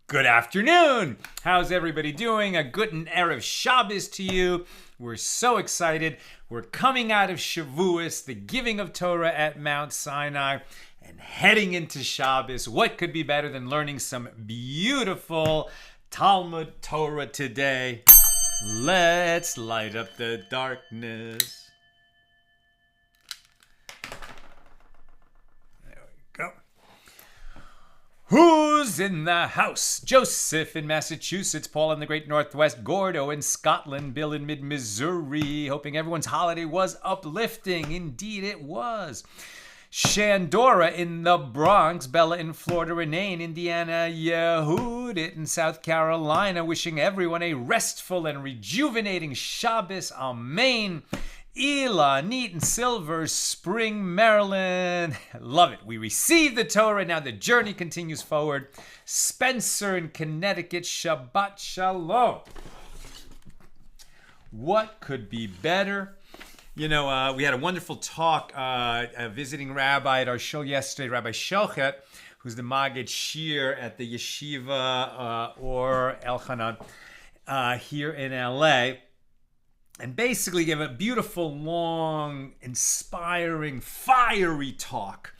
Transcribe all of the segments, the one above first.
Good afternoon. How's everybody doing? A guten Erev Shabbos to you. We're so excited. We're coming out of Shavuos, the giving of Torah at Mount Sinai, and heading into Shabbos. What could be better than learning some beautiful Talmud Torah today? Let's light up the darkness. Go. Who's in the house? Joseph in Massachusetts, Paul in the Great Northwest, Gordo in Scotland, Bill in mid-Missouri. Hoping everyone's holiday was uplifting. Indeed it was. Shandora in the Bronx, Bella in Florida, Renee in Indiana, Yehudit in South Carolina. Wishing everyone a restful and rejuvenating Shabbos. Amen. Ela, Neat and Silver Spring, Maryland. Love it. We received the Torah. Now the journey continues forward. Spencer in Connecticut. Shabbat Shalom. What could be better? You know, we had a wonderful talk, a visiting rabbi at our show yesterday, Rabbi Shochet, who's the Maggid Shir at the Yeshiva or Elchanan here in LA. And basically gave a beautiful, long, inspiring, fiery talk.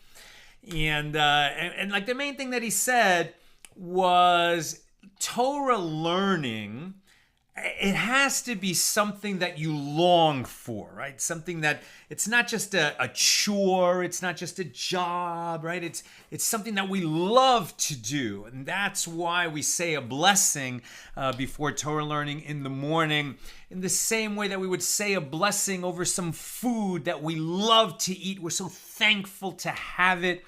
And like the main thing that he said was Torah learning, it has to be something that you long for, right? Something that it's not just a chore, it's not just a job, right? It's something that we love to do. And that's why we say a blessing before Torah learning in the morning, in the same way that we would say a blessing over some food that we love to eat. We're so thankful to have it.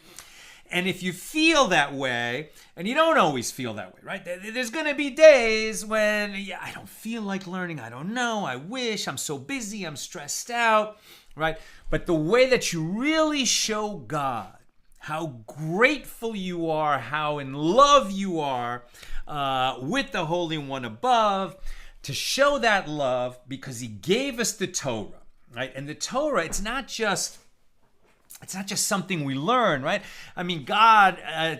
And if you feel that way, and you don't always feel that way, right? There's going to be days when I don't feel like learning. I don't know. I wish. I'm so busy. I'm stressed out, right? But the way that you really show God how grateful you are, how in love you are with the Holy One above, to show that love because He gave us the Torah, right? And the Torah, it's not just something we learn, right? I mean, God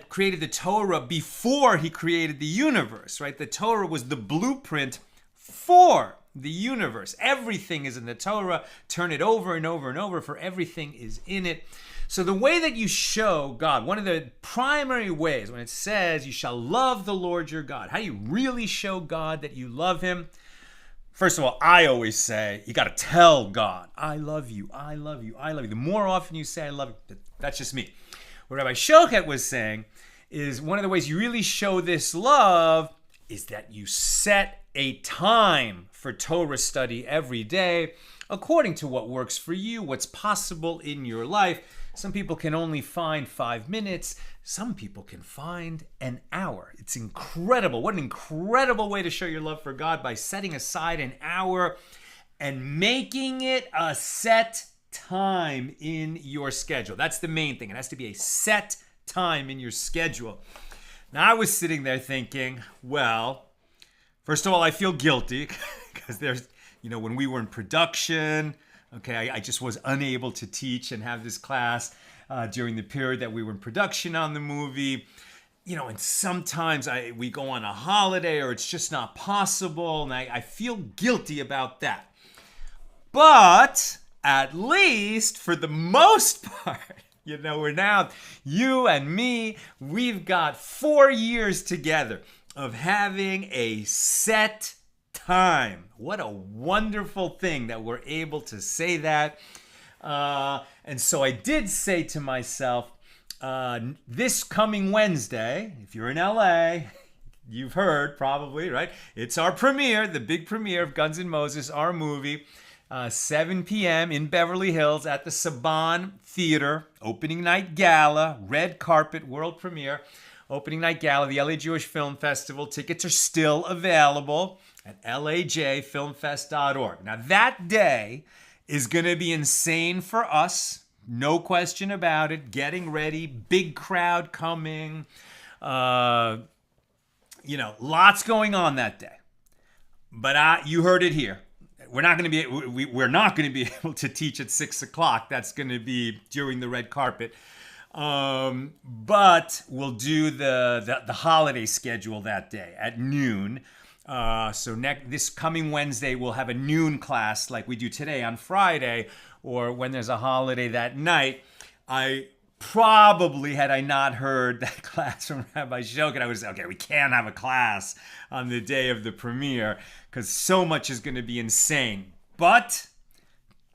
created the Torah before He created the universe, right? The Torah was the blueprint for the universe. Everything is in the Torah. Turn it over and over and over, for everything is in it. So the way that you show God, one of the primary ways when it says you shall love the Lord your God, how do you really show God that you love Him? First of all, I always say, you got to tell God, I love you, I love you, I love you. The more often you say, I love you, that's just me. What Rabbi Shochet was saying is one of the ways you really show this love is that you set a time for Torah study every day, according to what works for you, what's possible in your life. Some people can only find 5 minutes. Some people can find an hour. It's incredible. What an incredible way to show your love for God, by setting aside an hour and making it a set time in your schedule. That's the main thing. It has to be a set time in your schedule. Now, I was sitting there thinking, well, first of all, I feel guilty because there's, when we were in production, okay, I just was unable to teach and have this class during the period that we were in production on the movie. And sometimes we go on a holiday or it's just not possible, and I feel guilty about that. But at least for the most part, we're now, you and me, we've got 4 years together of having a set time. What a wonderful thing that we're able to say that. And so I did say to myself, this coming Wednesday, if you're in LA, you've heard probably, right? It's our premiere, the big premiere of Guns N' Moses, our movie, 7 p.m. in Beverly Hills at the Saban Theater, opening night gala, red carpet, world premiere, opening night gala, the LA Jewish Film Festival. Tickets are still available at lajfilmfest.org. Now that day is going to be insane for us. No question about it. Getting ready, big crowd coming. Lots going on that day. But you heard it here. We're not going to be able to teach at 6 o'clock. That's going to be during the red carpet. But we'll do the holiday schedule that day at noon. This coming Wednesday, we'll have a noon class like we do today on Friday, or when there's a holiday that night. I probably, had I not heard that class from Rabbi Shokin, I would say, okay, we can't have a class on the day of the premiere because so much is going to be insane. But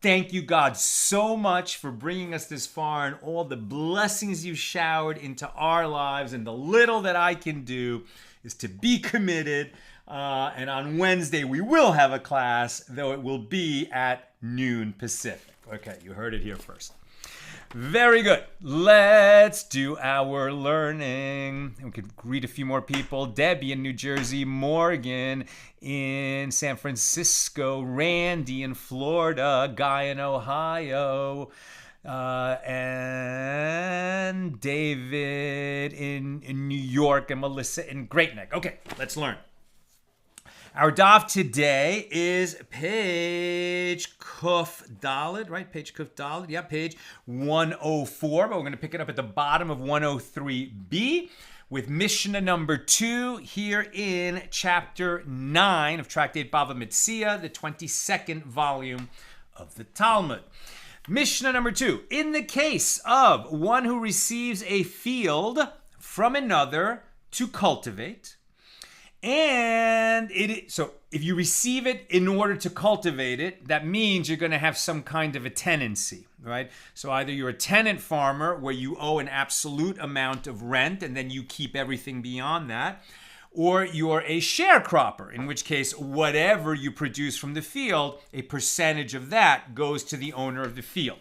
thank you, God, so much for bringing us this far and all the blessings you showered into our lives. And the little that I can do is to be committed. And on Wednesday, we will have a class, though it will be at noon Pacific. Okay, you heard it here first. Very good. Let's do our learning. We could greet a few more people. Debbie in New Jersey, Morgan in San Francisco, Randy in Florida, Guy in Ohio, and David in New York, and Melissa in Great Neck. Okay, let's learn. Our daf today is page Kuf Daled, right? Page Kuf Daled, yeah, page 104, but we're going to pick it up at the bottom of 103b with Mishna number 2 here in chapter 9 of Tractate Bava Metzia, the 22nd volume of the Talmud. Mishnah number 2, in the case of one who receives a field from another to cultivate, and so if you receive it in order to cultivate it, that means you're going to have some kind of a tenancy, right? So either you're a tenant farmer where you owe an absolute amount of rent and then you keep everything beyond that, or you're a sharecropper, in which case whatever you produce from the field, a percentage of that goes to the owner of the field.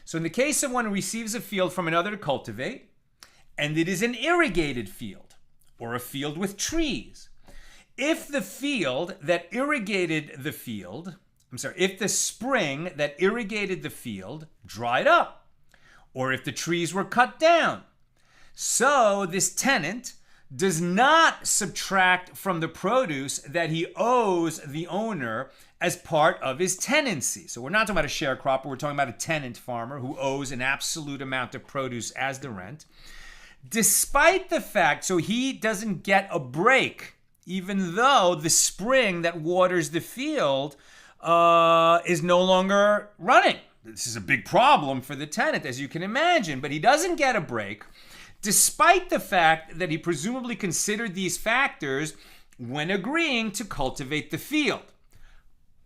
So in the case of one who receives a field from another to cultivate, and it is an irrigated field or a field with trees, if the spring that irrigated the field dried up, or if the trees were cut down, so this tenant does not subtract from the produce that he owes the owner as part of his tenancy. So we're not talking about a sharecropper, we're talking about a tenant farmer who owes an absolute amount of produce as the rent. Despite the fact, so he doesn't get a break, even though the spring that waters the field is no longer running. This is a big problem for the tenant, as you can imagine, but he doesn't get a break, despite the fact that he presumably considered these factors when agreeing to cultivate the field.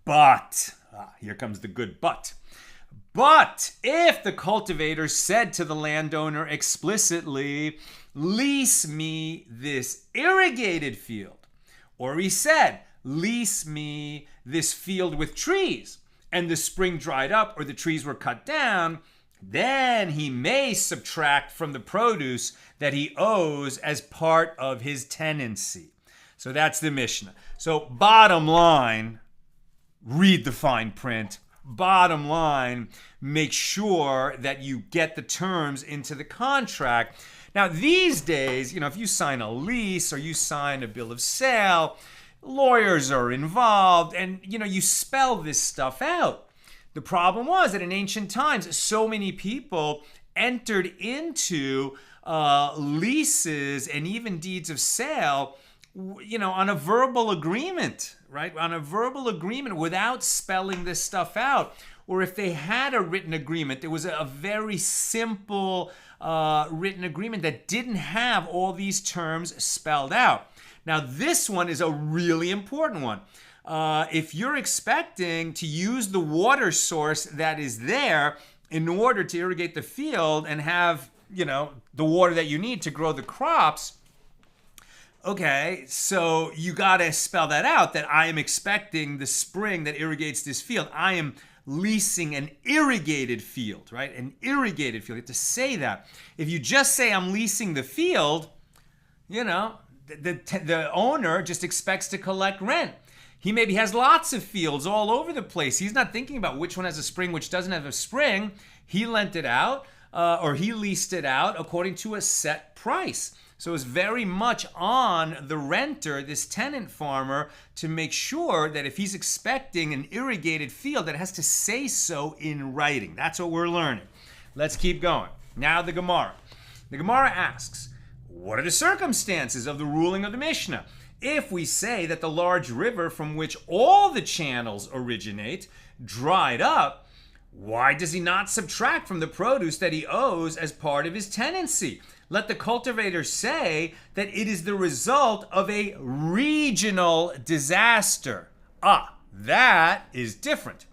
But, here comes the good but. But if the cultivator said to the landowner explicitly, lease me this irrigated field, or he said, lease me this field with trees, and the spring dried up or the trees were cut down, then he may subtract from the produce that he owes as part of his tenancy. So that's the Mishnah. So bottom line, read the fine print. Bottom line, make sure that you get the terms into the contract. Now, these days, if you sign a lease or you sign a bill of sale, lawyers are involved and, you spell this stuff out. The problem was that in ancient times, so many people entered into leases and even deeds of sale, on a verbal agreement, right? On a verbal agreement without spelling this stuff out. Or if they had a written agreement, it was a very simple written agreement that didn't have all these terms spelled out. Now, this one is a really important one. If you're expecting to use the water source that is there in order to irrigate the field and have, the water that you need to grow the crops. Okay, so you got to spell that out, that I am expecting the spring that irrigates this field. I am leasing an irrigated field, right? An irrigated field. You have to say that. If you just say I'm leasing the field, the owner just expects to collect rent. He maybe has lots of fields all over the place. He's not thinking about which one has a spring, which doesn't have a spring. He lent it out or he leased it out according to a set price. So it's very much on the renter, this tenant farmer, to make sure that if he's expecting an irrigated field, that it has to say so in writing. That's what we're learning. Let's keep going. Now the Gemara. The Gemara asks, what are the circumstances of the ruling of the Mishnah? If we say that the large river from which all the channels originate dried up, why does he not subtract from the produce that he owes as part of his tenancy? Let the cultivator say that it is the result of a regional disaster. That is different.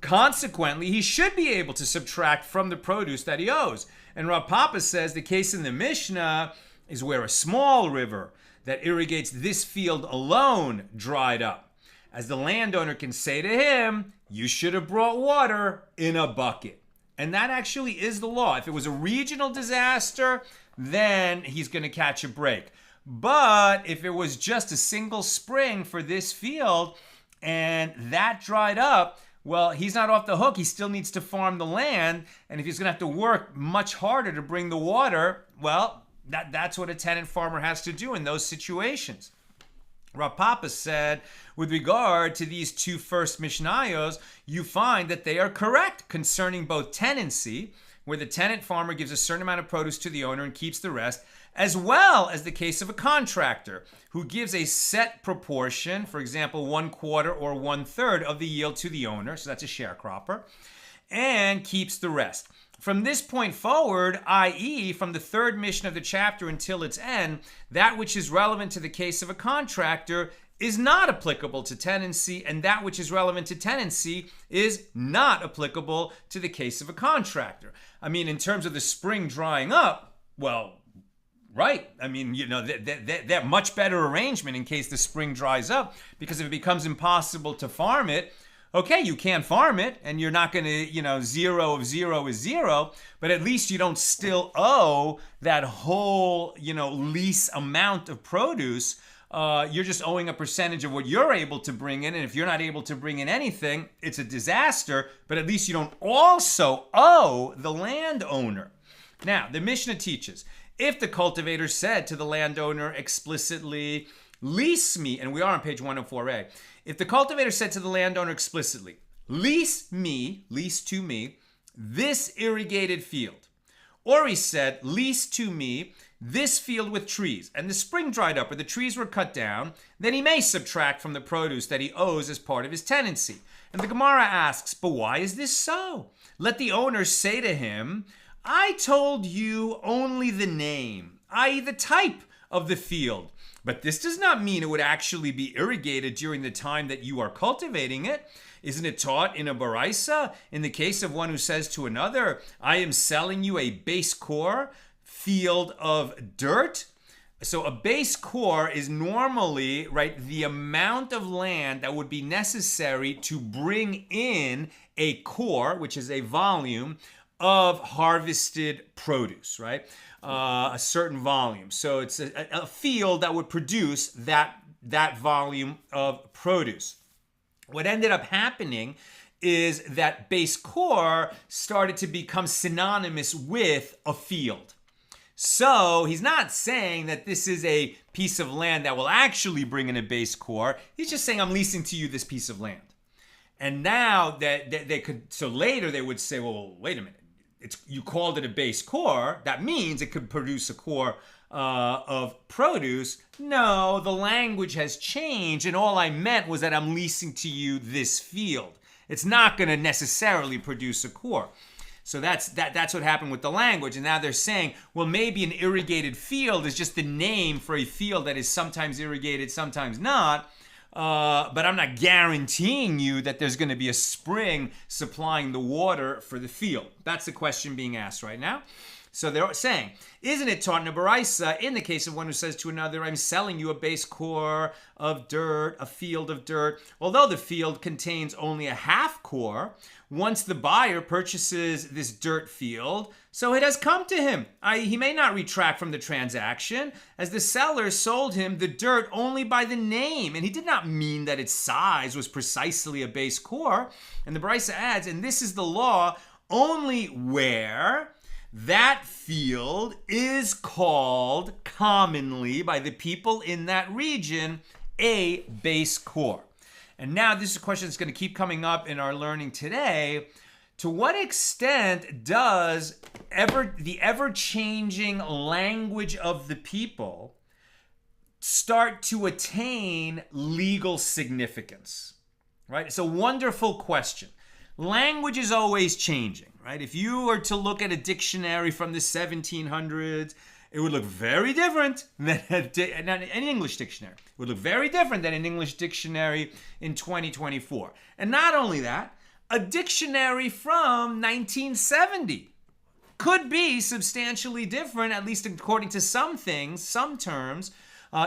Consequently, he should be able to subtract from the produce that he owes. And Rav Papa says the case in the Mishnah is where a small river that irrigates this field alone dried up. As the landowner can say to him, you should have brought water in a bucket. And that actually is the law. If it was a regional disaster, then he's going to catch a break. But if it was just a single spring for this field and that dried up, well, he's not off the hook. He still needs to farm the land. And if he's going to have to work much harder to bring the water, well, that's what a tenant farmer has to do in those situations. Rav Papa said, with regard to these two first Mishnayos, you find that they are correct concerning both tenancy, where the tenant farmer gives a certain amount of produce to the owner and keeps the rest, as well as the case of a contractor who gives a set proportion, for example, 1/4 or 1/3 of the yield to the owner, so that's a sharecropper, and keeps the rest. From this point forward, i.e., from the third Mishnah of the chapter until its end, that which is relevant to the case of a contractor is not applicable to tenancy, and that which is relevant to tenancy is not applicable to the case of a contractor. I mean, in terms of the spring drying up, well, right. I mean, that much better arrangement in case the spring dries up, because if it becomes impossible to farm it, okay, you can't farm it, and you're not going to, 0 of 0 is 0, but at least you don't still owe that whole, lease amount of produce. You're just owing a percentage of what you're able to bring in, and if you're not able to bring in anything, it's a disaster, but at least you don't also owe the landowner. Now, the Mishnah teaches, if the cultivator said to the landowner explicitly, lease me, and we are on page 104a, if the cultivator said to the landowner explicitly, lease to me, this irrigated field, or he said, lease to me this field with trees, and the spring dried up or the trees were cut down, then he may subtract from the produce that he owes as part of his tenancy. And the Gemara asks, but why is this so? Let the owner say to him, I told you only the name, i.e. the type of the field. But this does not mean it would actually be irrigated during the time that you are cultivating it. Isn't it taught in a baraisa, in the case of one who says to another, I am selling you a base core field of dirt? So a base core is normally, right, the amount of land that would be necessary to bring in a core, which is a volume of harvested produce, right? A certain volume. So it's a field that would produce that volume of produce. What ended up happening is that base core started to become synonymous with a field. So he's not saying that this is a piece of land that will actually bring in a base core. He's just saying, I'm leasing to you this piece of land. And now that they could, so later they would say, well, wait a minute. You called it a base core. That means it could produce a core of produce. No, the language has changed, and all I meant was that I'm leasing to you this field. It's not going to necessarily produce a core. So that's what happened with the language. And now they're saying, well, maybe an irrigated field is just the name for a field that is sometimes irrigated, sometimes not. but I'm not guaranteeing you that there's going to be a spring supplying the water for the field. That's the question being asked right now. So they're saying, isn't it taught in a baraisa in the case of one who says to another, I'm selling you a base core of dirt, a field of dirt, although the field contains only a half core, once the buyer purchases this dirt field, so it has come to him. He may not retract from the transaction, as the seller sold him the dirt only by the name, and he did not mean that its size was precisely a base core. And the baraisa adds, and this is the law only where that field is called commonly by the people in that region a base core. And now this is a question that's going to keep coming up in our learning today. To what extent does the ever-changing language of the people start to attain legal significance? Right? It's a wonderful question. Language is always changing. Right? If you were to look at a dictionary from the 1700s, it would look very different than an English dictionary. It would look very different than an English dictionary in 2024. And not only that, a dictionary from 1970 could be substantially different, at least according to some things, some terms,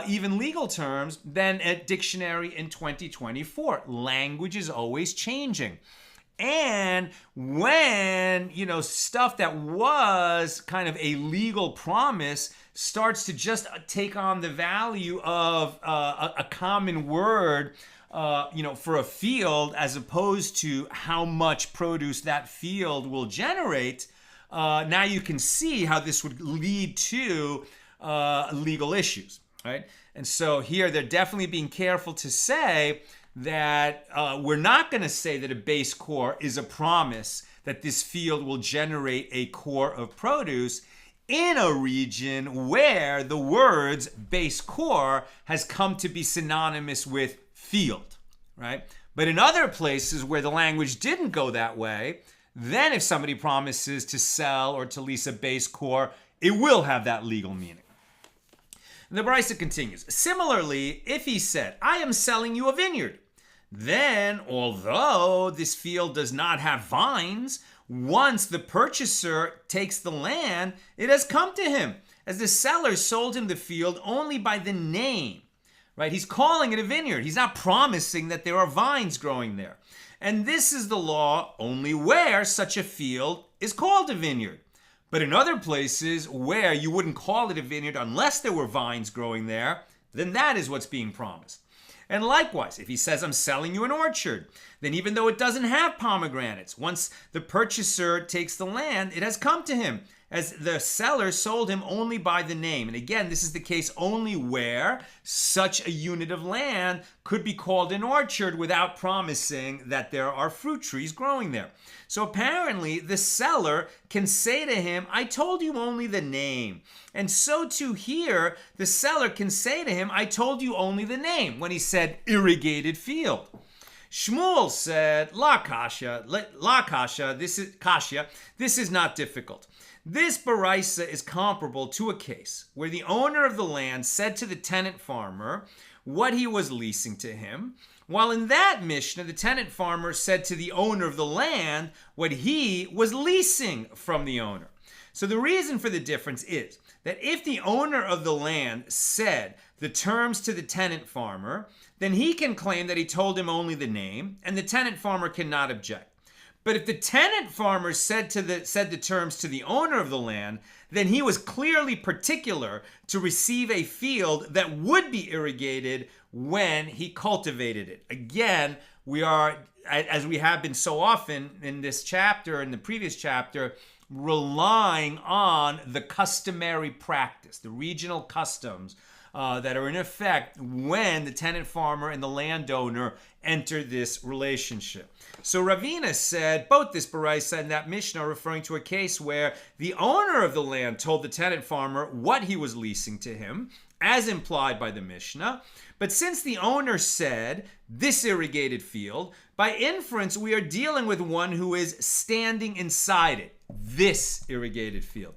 even legal terms, than a dictionary in 2024. Language is always changing. And when, stuff that was kind of a legal promise starts to just take on the value of a common word, for a field, as opposed to how much produce that field will generate, now you can see how this would lead to legal issues, right? And so here they're definitely being careful to say that we're not going to say that a base core is a promise that this field will generate a core of produce in a region where the words base core has come to be synonymous with field, right? But in other places where the language didn't go that way, then if somebody promises to sell or to lease a base core, it will have that legal meaning. And the baraisa continues. Similarly, if he said, I am selling you a vineyard, then, although this field does not have vines, once the purchaser takes the land, it has come to him, as the seller sold him the field only by the name, right? He's calling it a vineyard. He's not promising that there are vines growing there. And this is the law only where such a field is called a vineyard. But in other places where you wouldn't call it a vineyard unless there were vines growing there, then that is what's being promised. And likewise, if he says, I'm selling you an orchard, then even though it doesn't have pomegranates, once the purchaser takes the land, it has come to him, as the seller sold him only by the name. And again, this is the case only where such a unit of land could be called an orchard without promising that there are fruit trees growing there. So apparently, the seller can say to him, I told you only the name. And so too here, the seller can say to him, I told you only the name, when he said irrigated field. Shmuel said, La kasha, this is not difficult. This baraisa is comparable to a case where the owner of the land said to the tenant farmer what he was leasing to him, while in that Mishnah, the tenant farmer said to the owner of the land what he was leasing from the owner. So the reason for the difference is that if the owner of the land said the terms to the tenant farmer, then he can claim that he told him only the name, and the tenant farmer cannot object. But if the tenant farmer said the terms to the owner of the land, then he was clearly particular to receive a field that would be irrigated when he cultivated it. Again, we are, as we have been so often in this chapter, in the previous chapter, relying on the customary practice, the regional customs that are in effect when the tenant farmer and the landowner enter this relationship. So Ravina said both this baraisa and that Mishnah are referring to a case where the owner of the land told the tenant farmer what he was leasing to him, as implied by the Mishnah. But since the owner said this irrigated field, by inference we are dealing with one who is standing inside it, this irrigated field.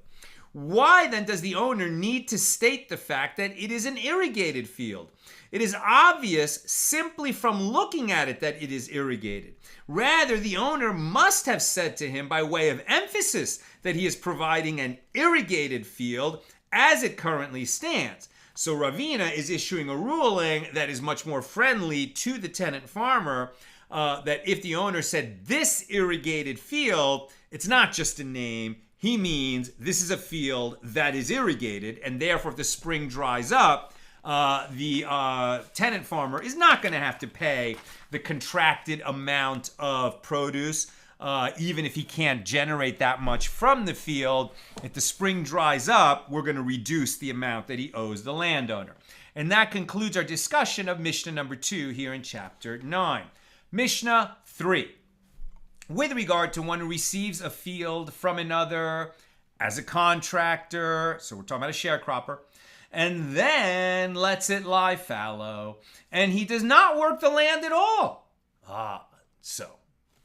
Why then does the owner need to state the fact that it is an irrigated field? It is obvious simply from looking at it that it is irrigated. Rather, the owner must have said to him by way of emphasis that he is providing an irrigated field as it currently stands. So Ravina is issuing a ruling that is much more friendly to the tenant farmer, that if the owner said this irrigated field, it's not just a name. He means this is a field that is irrigated, and therefore if the spring dries up, the tenant farmer is not going to have to pay the contracted amount of produce, even if he can't generate that much from the field. If the spring dries up, we're going to reduce the amount that he owes the landowner. And that concludes our discussion of Mishnah number 2 here in chapter 9. Mishnah 3. With regard to one who receives a field from another as a contractor, so we're talking about a sharecropper, and then lets it lie fallow, and he does not work the land at all. So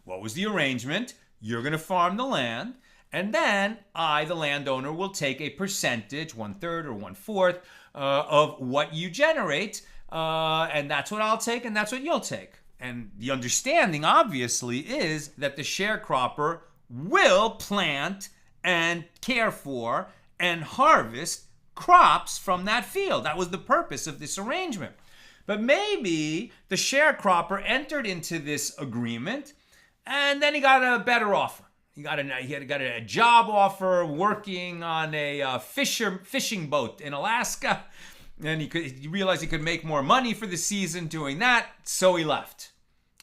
what was the arrangement? You're going to farm the land, and then I, the landowner, will take a percentage, 1/3 or 1/4, of what you generate, and that's what I'll take, and that's what you'll take. And the understanding, obviously, is that the sharecropper will plant and care for and harvest crops from that field. That was the purpose of this arrangement. But maybe the sharecropper entered into this agreement and then he got a better offer. He got a job offer working on a fishing boat in Alaska, and he realized he could make more money for the season doing that, so he left.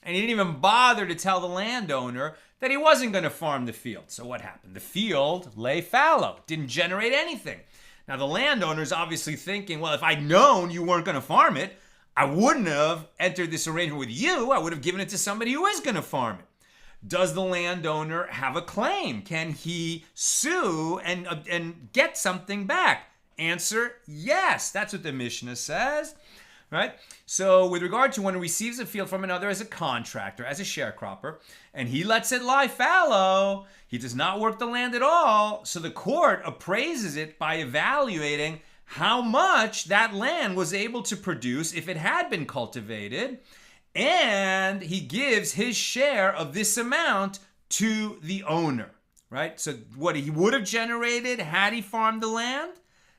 And he didn't even bother to tell the landowner that he wasn't going to farm the field. So what happened? The field lay fallow, didn't generate anything. Now, the landowner's obviously thinking, well, if I'd known you weren't going to farm it, I wouldn't have entered this arrangement with you. I would have given it to somebody who is going to farm it. Does the landowner have a claim? Can he sue and get something back? Answer, yes. That's what the Mishna says, right? So with regard to one who receives a field from another as a contractor, as a sharecropper, and he lets it lie fallow, he does not work the land at all, so the court appraises it by evaluating how much that land was able to produce if it had been cultivated, and he gives his share of this amount to the owner, right? So what he would have generated had he farmed the land,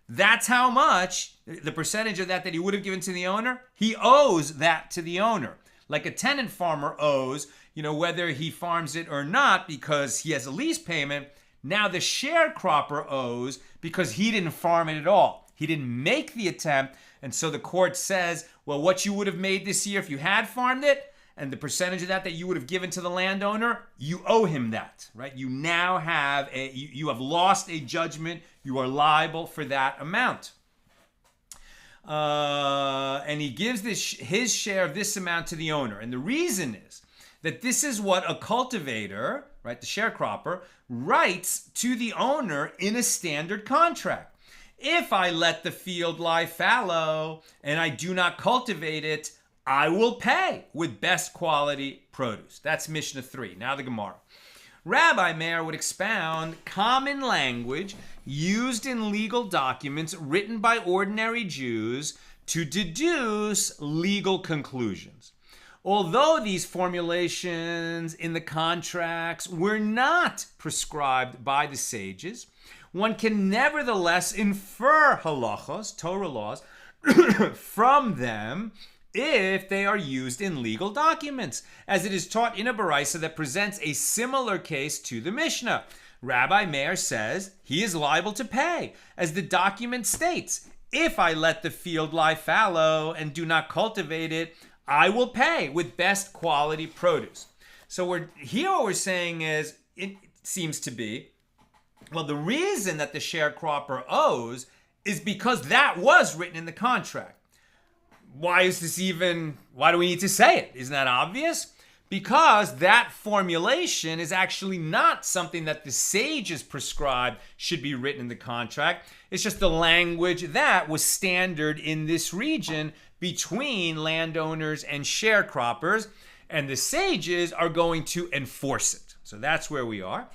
that's how much, the percentage of that he would have given to the owner, he owes that to the owner. Like a tenant farmer owes, whether he farms it or not because he has a lease payment, now the sharecropper owes because he didn't farm it at all. He didn't make the attempt, and so the court says, well, what you would have made this year if you had farmed it, and the percentage of that you would have given to the landowner, you owe him that, right? You now have you have lost a judgment. You are liable for that amount. And he gives his share of this amount to the owner. And the reason is that this is what a cultivator, right, the sharecropper, writes to the owner in a standard contract. If I let the field lie fallow and I do not cultivate it, I will pay with best quality produce. That's Mishnah 3. Now the Gemara. Rabbi Meir would expound common language used in legal documents written by ordinary Jews to deduce legal conclusions. Although these formulations in the contracts were not prescribed by the sages, one can nevertheless infer halachos, Torah laws, from them if they are used in legal documents, as it is taught in a baraisa that presents a similar case to the Mishnah. Rabbi Meir says he is liable to pay, as the document states, if I let the field lie fallow and do not cultivate it, I will pay with best quality produce. So what we're saying is, it seems to be, well, the reason that the sharecropper owes is because that was written in the contract. Why do we need to say it? Isn't that obvious? Because that formulation is actually not something that the sages prescribed should be written in the contract. It's just the language that was standard in this region between landowners and sharecroppers, and the sages are going to enforce it. So that's where we are.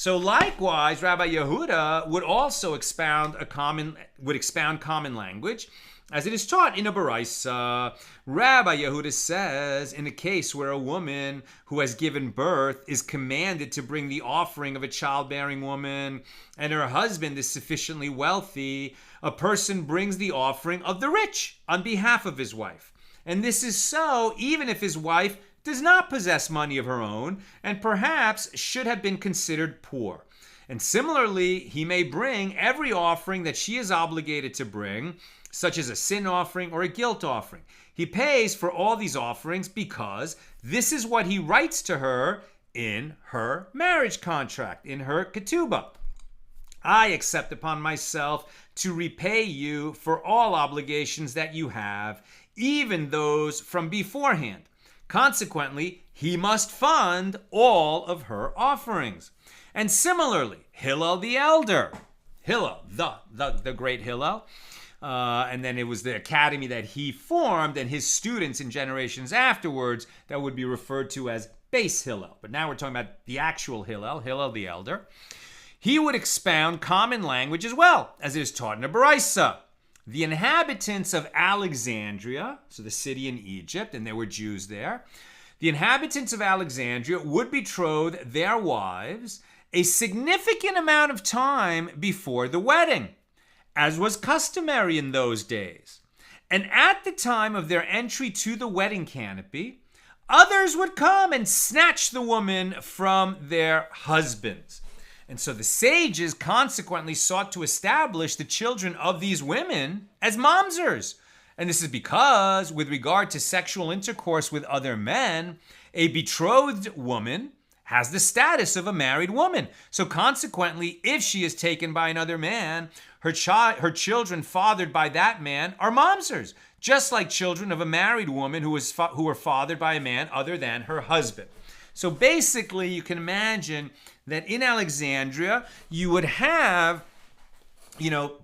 So likewise, Rabbi Yehuda would also expound common language, as it is taught in a baraisa. Rabbi Yehuda says, in a case where a woman who has given birth is commanded to bring the offering of a childbearing woman, and her husband is sufficiently wealthy, a person brings the offering of the rich on behalf of his wife. And this is so even if his wife does not possess money of her own, and perhaps should have been considered poor. And similarly, he may bring every offering that she is obligated to bring, such as a sin offering or a guilt offering. He pays for all these offerings because this is what he writes to her in her marriage contract, in her ketubah. I accept upon myself to repay you for all obligations that you have, even those from beforehand. Consequently, he must fund all of her offerings. And similarly, Hillel the elder, Hillel, the great Hillel, and then it was the academy that he formed, and his students in generations afterwards that would be referred to as base Hillel. But now we're talking about the actual Hillel, Hillel the elder. He would expound common language as well, as it is taught in a baraisa. The inhabitants of Alexandria, so the city in Egypt, and there were Jews there, the inhabitants of Alexandria would betroth their wives a significant amount of time before the wedding, as was customary in those days. And at the time of their entry to the wedding canopy, others would come and snatch the woman from their husbands. And so the sages consequently sought to establish the children of these women as mamzers. And this is because, with regard to sexual intercourse with other men, a betrothed woman has the status of a married woman. So consequently, if she is taken by another man, her children fathered by that man are mamzers, just like children of a married woman who were fathered by a man other than her husband. So basically, you can imagine that in Alexandria, you would have,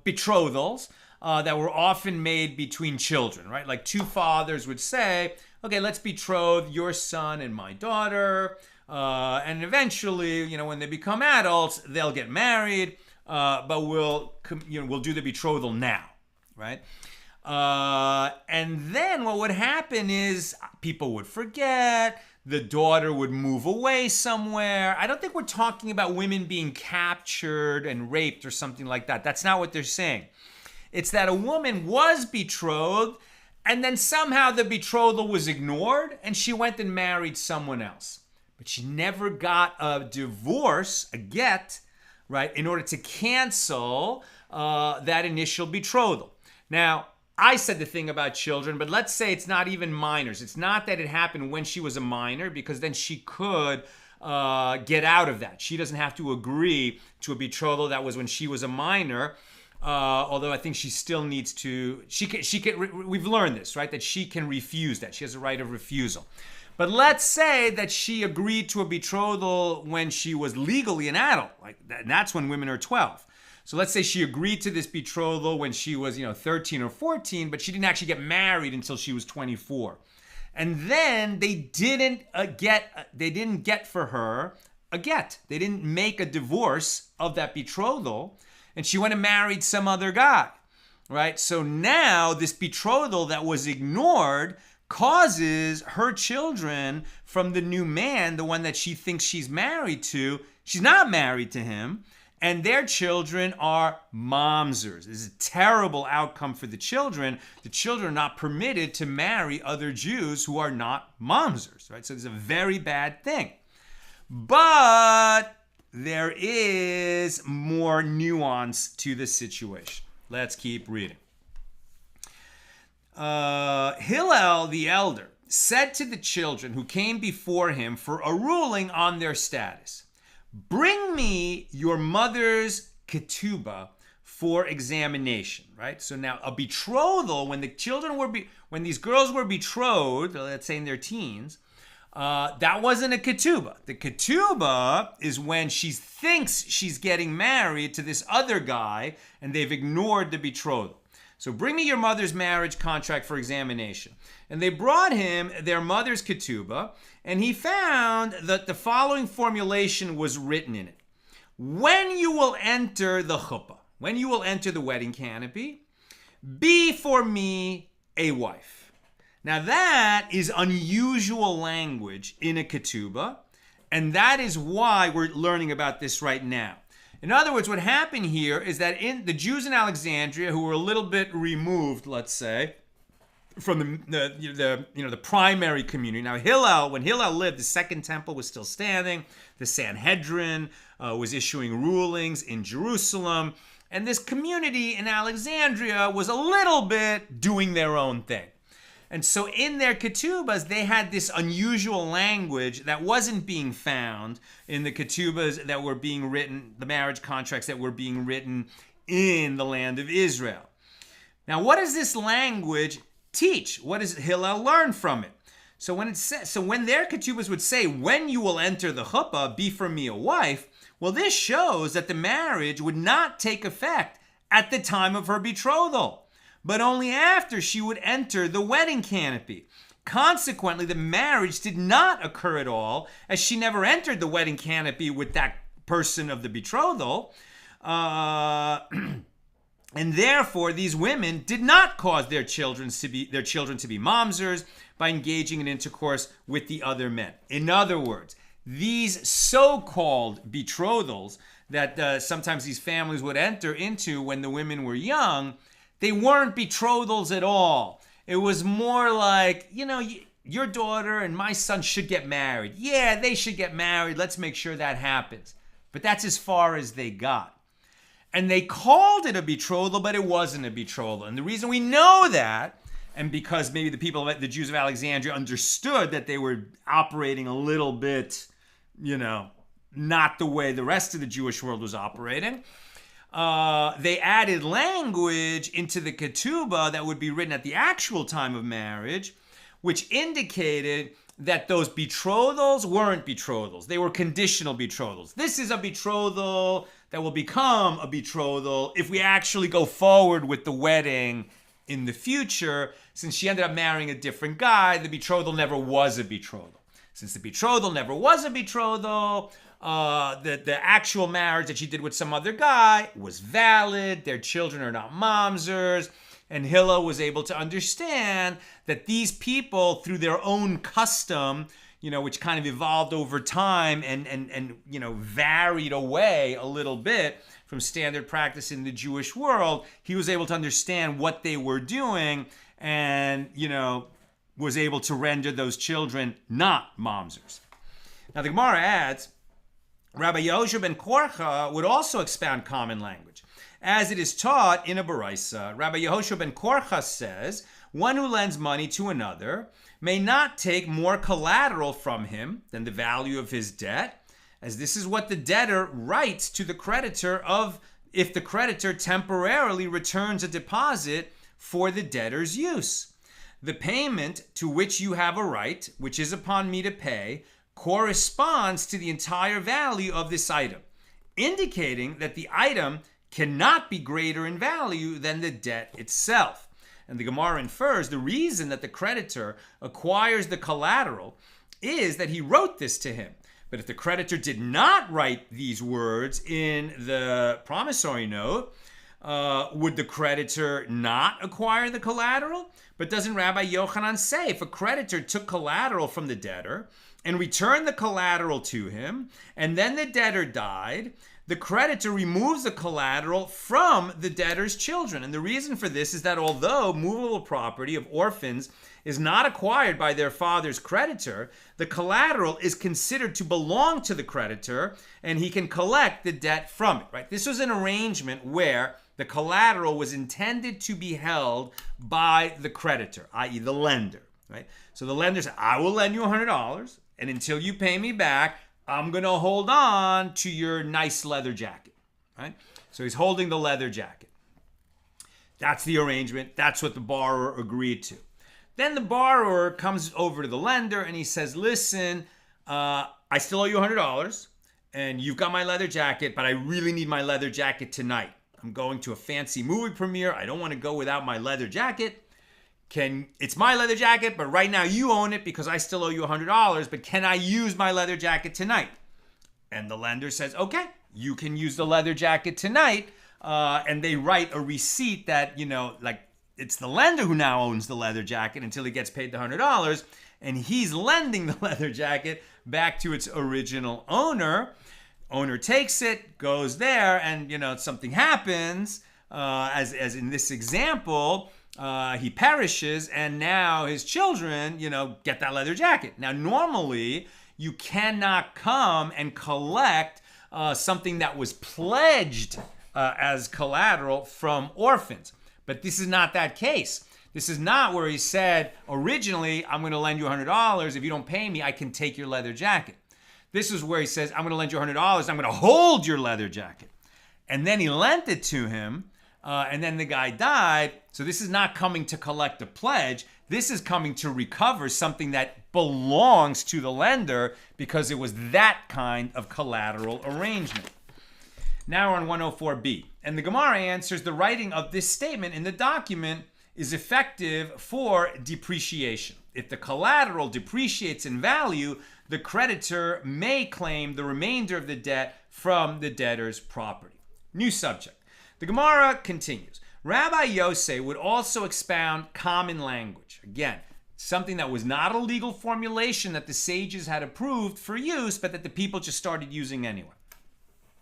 betrothals that were often made between children, right? Like two fathers would say, okay, let's betroth your son and my daughter. And eventually, when they become adults, they'll get married, but we'll do the betrothal now, right? And then what would happen is people would forget. The daughter would move away somewhere. I don't think we're talking about women being captured and raped or something like that. That's not what they're saying. It's that a woman was betrothed, and then somehow the betrothal was ignored, and she went and married someone else. But she never got a divorce, a get, right, in order to cancel that initial betrothal. Now, I said the thing about children, but let's say it's not even minors. It's not that it happened when she was a minor, because then she could get out of that. She doesn't have to agree to a betrothal that was when she was a minor, although I think she still needs to, we've learned this, right, that she can refuse that. She has a right of refusal. But let's say that she agreed to a betrothal when she was legally an adult, and that's when women are 12. So let's say she agreed to this betrothal when she was, 13 or 14, but she didn't actually get married until she was 24. And then they didn't get for her a get. They didn't make a divorce of that betrothal, and she went and married some other guy, right? So now this betrothal that was ignored causes her children from the new man, the one that she thinks she's married to, she's not married to him, and their children are mamzers. This is a terrible outcome for the children. The children are not permitted to marry other Jews who are not mamzers, right? So it's a very bad thing. But there is more nuance to the situation. Let's keep reading. Hillel the elder said to the children who came before him for a ruling on their status, "Bring me your mother's ketubah for examination," right? So now a betrothal, when these girls were betrothed, let's say in their teens, that wasn't a ketubah. The ketubah is when she thinks she's getting married to this other guy and they've ignored the betrothal. So bring me your mother's marriage contract for examination. And they brought him their mother's ketubah, and he found that the following formulation was written in it. when you will enter the chuppah, when you will enter the wedding canopy, be for me a wife. Now that is unusual language in a ketubah, and that is why we're learning about this right now. In other words, what happened here is that in the Jews in Alexandria, who were a little bit removed, let's say, from the primary community. Now Hillel, when Hillel lived, the Second Temple was still standing. The Sanhedrin was issuing rulings in Jerusalem, and this community in Alexandria was a little bit doing their own thing. And so in their ketubas, they had this unusual language that wasn't being found in the ketubas that were being written, the marriage contracts that were being written in the land of Israel. Now, what does this language teach? What does Hillel learn from it? So when their ketubas would say, when you will enter the chuppah, be for me a wife, well, this shows that the marriage would not take effect at the time of her betrothal, but only after she would enter the wedding canopy. Consequently, the marriage did not occur at all, as she never entered the wedding canopy with that person of the betrothal. And therefore, these women did not cause their children to be mamzers by engaging in intercourse with the other men. In other words, these so-called betrothals that sometimes these families would enter into when the women were young, they weren't betrothals at all. It was more like, your daughter and my son should get married. Yeah, they should get married. Let's make sure that happens. But that's as far as they got. And they called it a betrothal, but it wasn't a betrothal. And the reason we know that, and because maybe the Jews of Alexandria understood that they were operating a little bit, not the way the rest of the Jewish world was operating, they added language into the ketubah that would be written at the actual time of marriage, which indicated that those betrothals weren't betrothals. They were conditional betrothals. This is a betrothal that will become a betrothal if we actually go forward with the wedding in the future. Since she ended up marrying a different guy, the betrothal never was a betrothal. Since the betrothal never was a betrothal, the actual marriage that she did with some other guy was valid. Their children are not mamzers. And Hillel was able to understand that these people, through their own custom, which kind of evolved over time and varied away a little bit from standard practice in the Jewish world, he was able to understand what they were doing and, was able to render those children not mamzers. Now the Gemara adds, Rabbi Yehoshua ben Korcha would also expound common language, as it is taught in a Baraisa. Rabbi Yehoshua ben Korcha says, one who lends money to another may not take more collateral from him than the value of his debt, as this is what the debtor writes to the creditor of if the creditor temporarily returns a deposit for the debtor's use. The payment to which you have a right, which is upon me to pay, corresponds to the entire value of this item, indicating that the item cannot be greater in value than the debt itself. And the Gemara infers the reason that the creditor acquires the collateral is that he wrote this to him. But if the creditor did not write these words in the promissory note, would the creditor not acquire the collateral? But doesn't Rabbi Yochanan say if a creditor took collateral from the debtor and returned the collateral to him, and then the debtor died, the creditor removes the collateral from the debtor's children? And the reason for this is that although movable property of orphans is not acquired by their father's creditor, the collateral is considered to belong to the creditor, and he can collect the debt from it, right? This was an arrangement where the collateral was intended to be held by the creditor, i.e. the lender, right? So the lender said, I will lend you $100, and until you pay me back, I'm going to hold on to your nice leather jacket, right? So he's holding the leather jacket. That's the arrangement. That's what the borrower agreed to. Then the borrower comes over to the lender and he says, listen, I still owe you $100 and you've got my leather jacket, but I really need my leather jacket tonight. I'm going to a fancy movie premiere. I don't want to go without my leather jacket. It's my leather jacket, but right now you own it because I still owe you $100, but can I use my leather jacket tonight? And the lender says, okay, you can use the leather jacket tonight. And they write a receipt that, like it's the lender who now owns the leather jacket until he gets paid the $100. And he's lending the leather jacket back to its original owner. Owner takes it, goes there, and, something happens. As in this example, he perishes, and now his children, get that leather jacket. Now, normally, you cannot come and collect something that was pledged as collateral from orphans. But this is not that case. This is not where he said, originally, I'm going to lend you $100. If you don't pay me, I can take your leather jacket. This is where he says, I'm going to lend you $100. I'm going to hold your leather jacket. And then he lent it to him, and then the guy died. So this is not coming to collect a pledge. This is coming to recover something that belongs to the lender because it was that kind of collateral arrangement. Now we're on 104b. And the Gemara answers, the writing of this statement in the document is effective for depreciation. If the collateral depreciates in value, the creditor may claim the remainder of the debt from the debtor's property. New subject. The Gemara continues. Rabbi Yosef would also expound common language. Again, something that was not a legal formulation that the sages had approved for use, but that the people just started using anyway.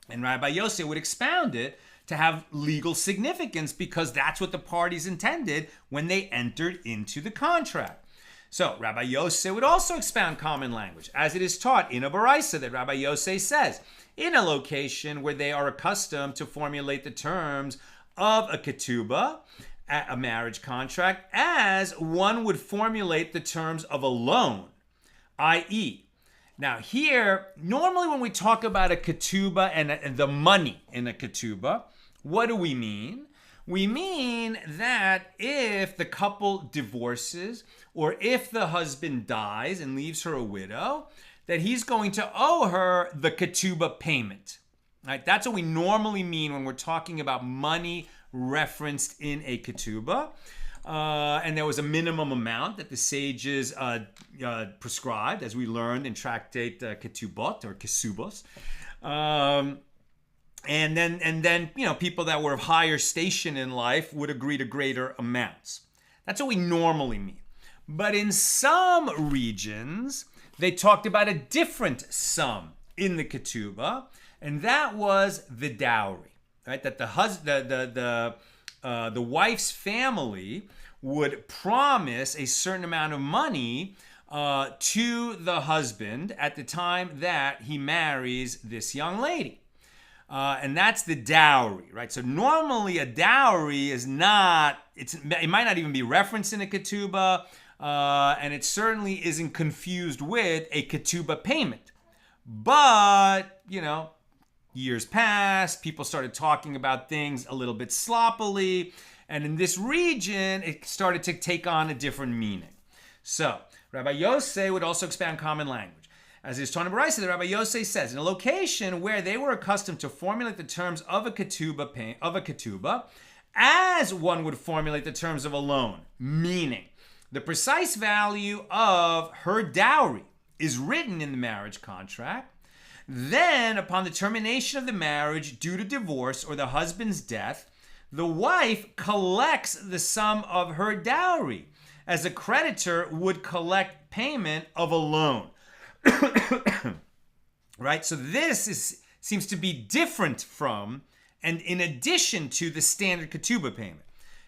And Rabbi Yosef would expound it to have legal significance because that's what the parties intended when they entered into the contract. So Rabbi Yosef would also expound common language, as it is taught in a baraisa that Rabbi Yosef says, in a location where they are accustomed to formulate the terms of a ketubah, a marriage contract, as one would formulate the terms of a loan, i.e., now here, normally when we talk about a ketubah and the money in a ketubah, what do we mean? We mean that if the couple divorces or if the husband dies and leaves her a widow, that he's going to owe her the ketubah payment. Right? That's what we normally mean when we're talking about money referenced in a ketubah. And there was a minimum amount that the sages prescribed, as we learned in Tractate Ketubot or Kesubos. And then people that were of higher station in life would agree to greater amounts. That's what we normally mean. But in some regions, they talked about a different sum in the ketubah, and that was the dowry. Right? That the wife's family would promise a certain amount of money to the husband at the time that he marries this young lady. And that's the dowry, right? So normally a dowry is not, it might not even be referenced in a ketubah, and it certainly isn't confused with a ketubah payment. But, years passed, people started talking about things a little bit sloppily, and in this region, it started to take on a different meaning. So, Rabbi Yosef would also expand common language. As is taught in Baraisa, the Rabbi Yosef says, in a location where they were accustomed to formulate the terms of a ketubah, as one would formulate the terms of a loan, meaning the precise value of her dowry is written in the marriage contract. Then, upon the termination of the marriage due to divorce or the husband's death, the wife collects the sum of her dowry, as a creditor would collect payment of a loan. Right? So this seems to be different from, and in addition to, the standard ketubah payment.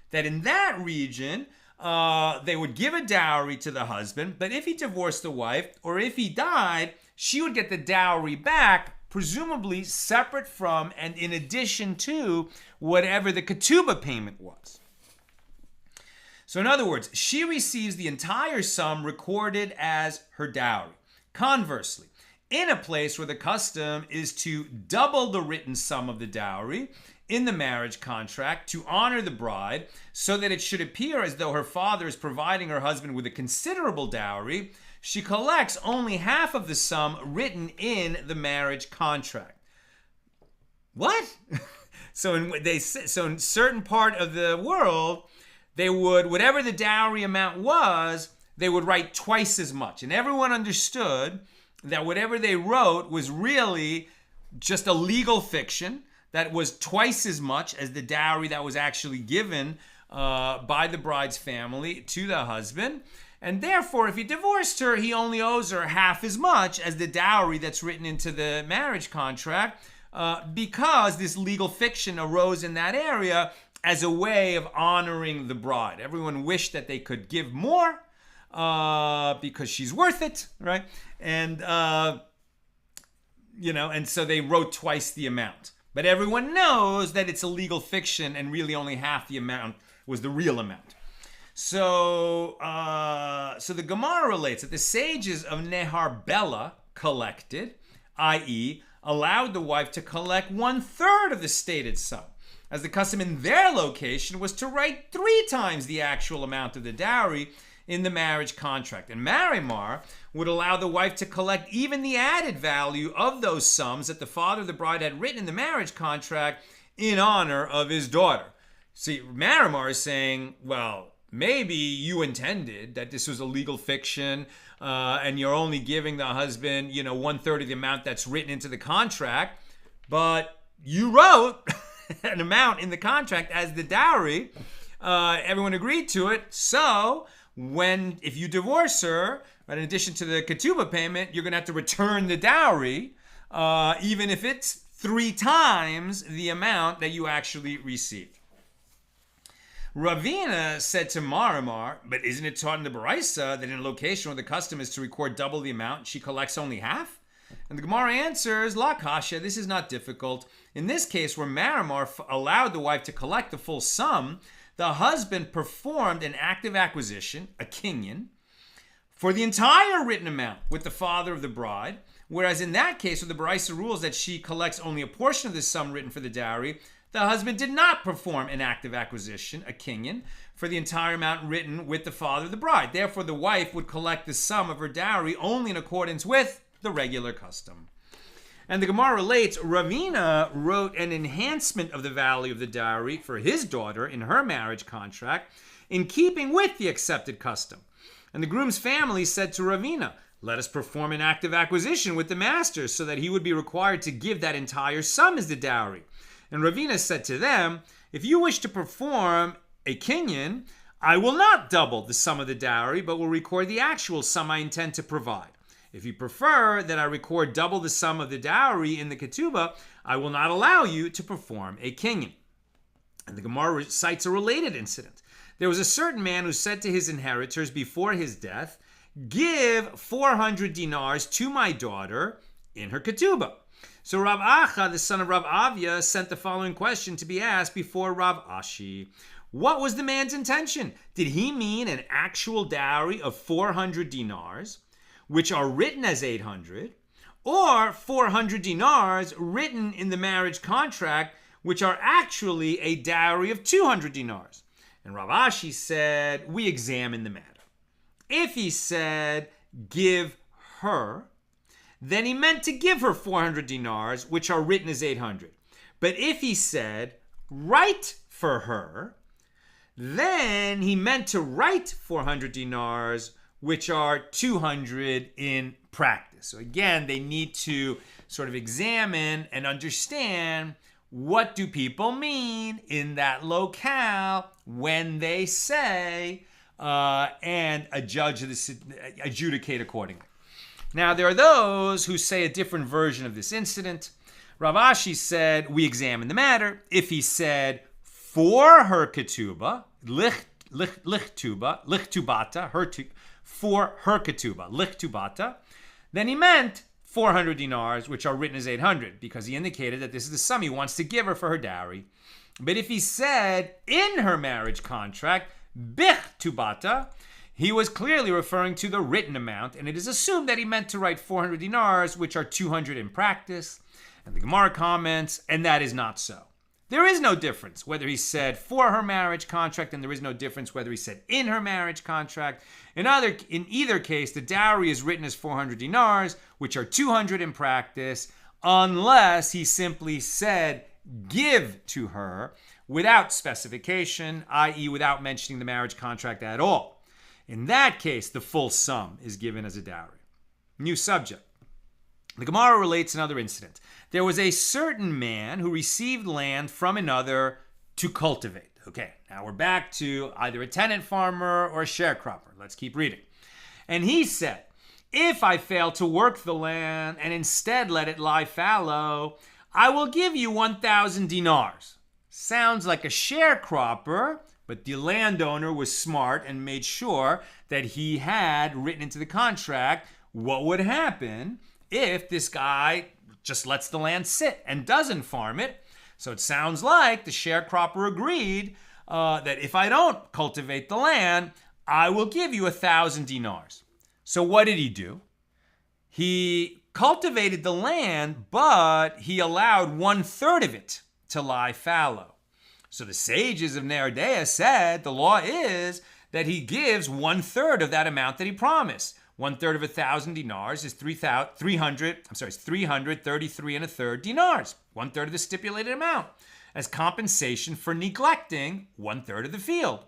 That in that region, they would give a dowry to the husband, but if he divorced the wife, or if he died, she would get the dowry back, presumably separate from and in addition to whatever the ketubah payment was. So in other words, she receives the entire sum recorded as her dowry. Conversely, in a place where the custom is to double the written sum of the dowry in the marriage contract to honor the bride, so that it should appear as though her father is providing her husband with a considerable dowry, she collects only half of the sum written in the marriage contract. What? So in certain part of the world, they would, whatever the dowry amount was, they would write twice as much. And everyone understood that whatever they wrote was really just a legal fiction that was twice as much as the dowry that was actually given by the bride's family to the husband. And therefore, if he divorced her, he only owes her half as much as the dowry that's written into the marriage contract, because this legal fiction arose in that area as a way of honoring the bride. Everyone wished that they could give more because she's worth it, right? And and so they wrote twice the amount. But everyone knows that it's a legal fiction, and really only half the amount was the real amount. So the Gemara relates that the sages of Nehar Bela collected, i.e., allowed the wife to collect 1/3 of the stated sum, as the custom in their location was to write 3 times the actual amount of the dowry in the marriage contract. And Marimar would allow the wife to collect even the added value of those sums that the father of the bride had written in the marriage contract in honor of his daughter. See, Marimar is saying, well, maybe you intended that this was a legal fiction, and you're only giving the husband, 1/3 of the amount that's written into the contract, but you wrote an amount in the contract as the dowry. Everyone agreed to it. So if you divorce her, in addition to the ketubah payment, you're going to have to return the dowry, even if it's 3 times the amount that you actually received. Ravina said to Marimar, but isn't it taught in the Baraisa that in a location where the custom is to record double the amount, she collects only half? And the Gemara answers, La Kasha, this is not difficult. In this case, where Marimar allowed the wife to collect the full sum, the husband performed an active acquisition, a kinyan, for the entire written amount with the father of the bride, whereas in that case, where the Baraisa rules that she collects only a portion of the sum written for the dowry, the husband did not perform an active acquisition, a kinyan, for the entire amount written with the father of the bride. Therefore, the wife would collect the sum of her dowry only in accordance with the regular custom. And the Gemara relates, Ravina wrote an enhancement of the value of the dowry for his daughter in her marriage contract in keeping with the accepted custom. And the groom's family said to Ravina, let us perform an active acquisition with the master so that he would be required to give that entire sum as the dowry. And Ravina said to them, if you wish to perform a kinyan, I will not double the sum of the dowry, but will record the actual sum I intend to provide. If you prefer that I record double the sum of the dowry in the ketubah, I will not allow you to perform a kinyan. And the Gemara cites a related incident. There was a certain man who said to his inheritors before his death, give 400 dinars to my daughter in her ketubah. So Rav Acha, the son of Rav Avia, sent the following question to be asked before Rav Ashi. What was the man's intention? Did he mean an actual dowry of 400 dinars, which are written as 800, or 400 dinars written in the marriage contract, which are actually a dowry of 200 dinars? And Rav Ashi said, we examine the matter. If he said, give her, then he meant to give her 400 dinars, which are written as 800. But if he said, write for her, then he meant to write 400 dinars, which are 200 in practice. So again, they need to sort of examine and understand, what do people mean in that locale when they say, and adjudicate accordingly. Now, there are those who say a different version of this incident. Rav Ashi said, we examine the matter. If he said, for her ketubah, for her ketubah, lichtubata, then he meant 400 dinars, which are written as 800, because he indicated that this is the sum he wants to give her for her dowry. But if he said, in her marriage contract, bichtubata, he was clearly referring to the written amount, and it is assumed that he meant to write 400 dinars, which are 200 in practice. And the Gemara comments, and that is not so. There is no difference whether he said for her marriage contract, and there is no difference whether he said in her marriage contract. In either case, the dowry is written as 400 dinars, which are 200 in practice, unless he simply said give to her without specification, i.e. without mentioning the marriage contract at all. In that case, the full sum is given as a dowry. New subject. The Gemara relates another incident. There was a certain man who received land from another to cultivate. Okay, now we're back to either a tenant farmer or a sharecropper. Let's keep reading. And he said, if I fail to work the land and instead let it lie fallow, I will give you 1,000 dinars. Sounds like a sharecropper, but the landowner was smart and made sure that he had written into the contract what would happen if this guy just lets the land sit and doesn't farm it. So it sounds like the sharecropper agreed that if I don't cultivate the land, I will give you 1,000 dinars. So what did he do? He cultivated the land, but he allowed 1/3 of it to lie fallow. So the sages of Nardea said the law is that he gives 1/3 of that amount that he promised. 1/3 of 1,000 dinars is 333 and a third dinars. 1/3 of the stipulated amount as compensation for neglecting 1/3 of the field.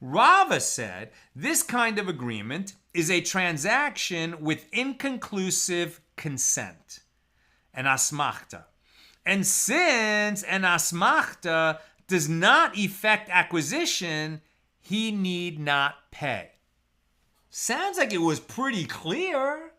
Rava said this kind of agreement is a transaction with inconclusive consent, an asmachta. And since an asmachta does not effect acquisition, he need not pay. Sounds like it was pretty clear.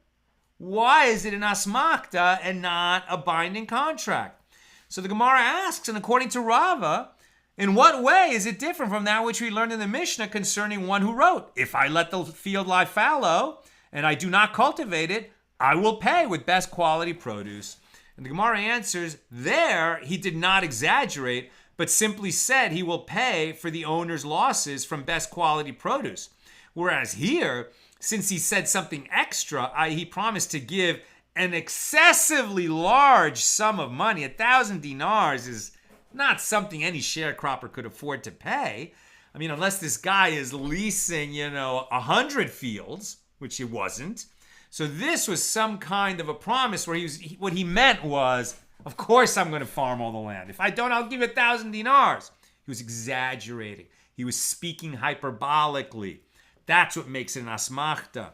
Why is it an asmachta and not a binding contract? So the Gemara asks, and according to Rava, in what way is it different from that which we learned in the Mishna concerning one who wrote, if I let the field lie fallow and I do not cultivate it, I will pay with best quality produce. And the Gemara answers, there he did not exaggerate, but simply said he will pay for the owner's losses from best quality produce. Whereas here, since he said something extra, i.e. he promised to give an excessively large sum of money, 1,000 dinars is not something any sharecropper could afford to pay. I mean, unless this guy is leasing, 100 fields, which he wasn't. So this was some kind of a promise where what he meant was, of course I'm going to farm all the land. If I don't, I'll give 1,000 dinars. He was exaggerating. He was speaking hyperbolically. That's what makes it an asmachta.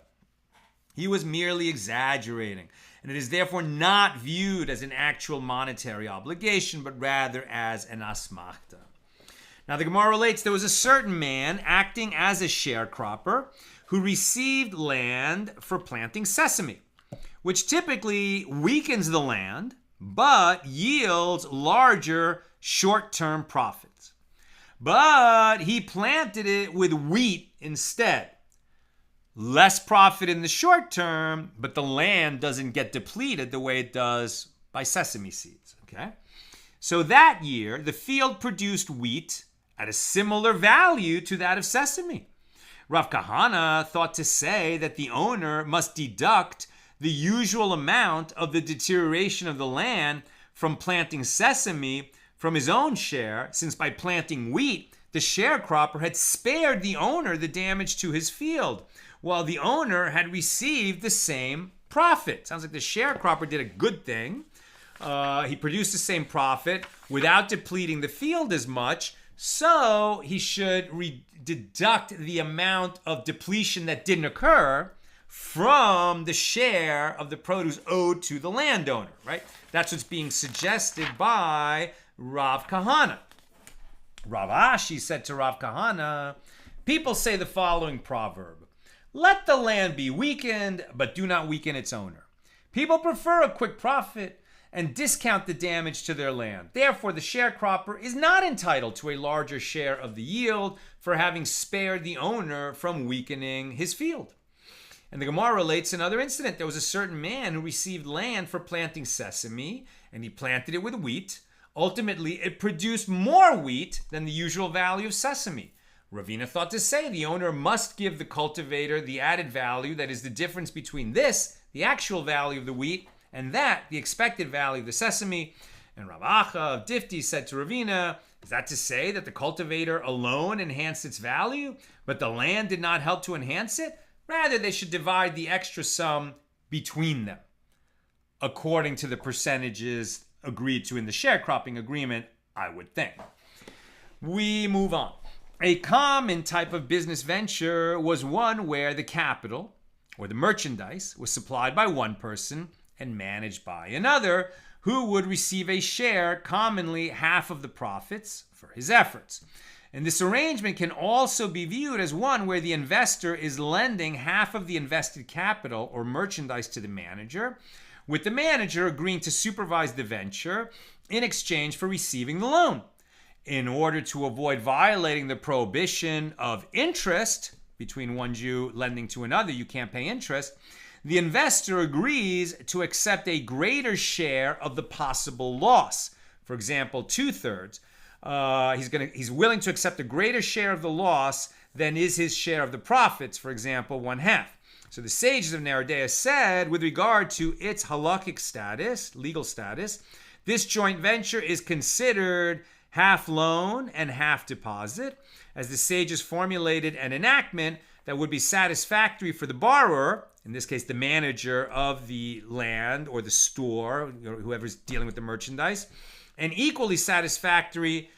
He was merely exaggerating, and it is therefore not viewed as an actual monetary obligation, but rather as an asmachta. Now the Gemara relates, there was a certain man acting as a sharecropper who received land for planting sesame, which typically weakens the land, but yields larger short-term profits. But he planted it with wheat instead. Less profit in the short term, but the land doesn't get depleted the way it does by sesame seeds. Okay? So that year, the field produced wheat at a similar value to that of sesame. Rav Kahana thought to say that the owner must deduct the usual amount of the deterioration of the land from planting sesame from his own share, since by planting wheat, the sharecropper had spared the owner the damage to his field, while the owner had received the same profit. Sounds like the sharecropper did a good thing. He produced the same profit without depleting the field as much, so he should deduct the amount of depletion that didn't occur from the share of the produce owed to the landowner, right? That's what's being suggested by Rav Kahana. Rav Ashi said to Rav Kahana, people say the following proverb, let the land be weakened, but do not weaken its owner. People prefer a quick profit and discount the damage to their land. Therefore, the sharecropper is not entitled to a larger share of the yield for having spared the owner from weakening his field. And the Gemara relates another incident. There was a certain man who received land for planting sesame, and he planted it with wheat. Ultimately, it produced more wheat than the usual value of sesame. Ravina thought to say the owner must give the cultivator the added value that is the difference between this, the actual value of the wheat, and that, the expected value of the sesame. And Rav Acha of Difti said to Ravina, is that to say that the cultivator alone enhanced its value, but the land did not help to enhance it? Rather, they should divide the extra sum between them, according to the percentages agreed to in the sharecropping agreement, I would think. We move on. A common type of business venture was one where the capital, or the merchandise, was supplied by one person and managed by another, who would receive a share, commonly half of the profits, for his efforts. And this arrangement can also be viewed as one where the investor is lending half of the invested capital or merchandise to the manager, with the manager agreeing to supervise the venture in exchange for receiving the loan. In order to avoid violating the prohibition of interest between one Jew lending to another, you can't pay interest, the investor agrees to accept a greater share of the possible loss. For example, 2/3. He's willing to accept a greater share of the loss than is his share of the profits, for example, 1/2. So the sages of Nardea said, with regard to its halachically status, legal status, this joint venture is considered half loan and half deposit, as the sages formulated an enactment that would be satisfactory for the borrower, in this case the manager of the land or the store, whoever's dealing with the merchandise, and equally satisfactory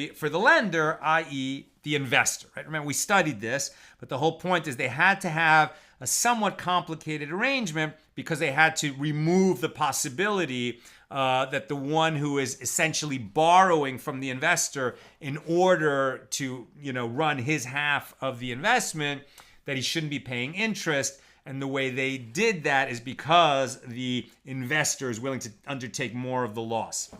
for the lender, i.e. the investor. Right? Remember, we studied this, but the whole point is they had to have a somewhat complicated arrangement because they had to remove the possibility that the one who is essentially borrowing from the investor in order to, run his half of the investment, that he shouldn't be paying interest. And the way they did that is because the investor is willing to undertake more of the loss.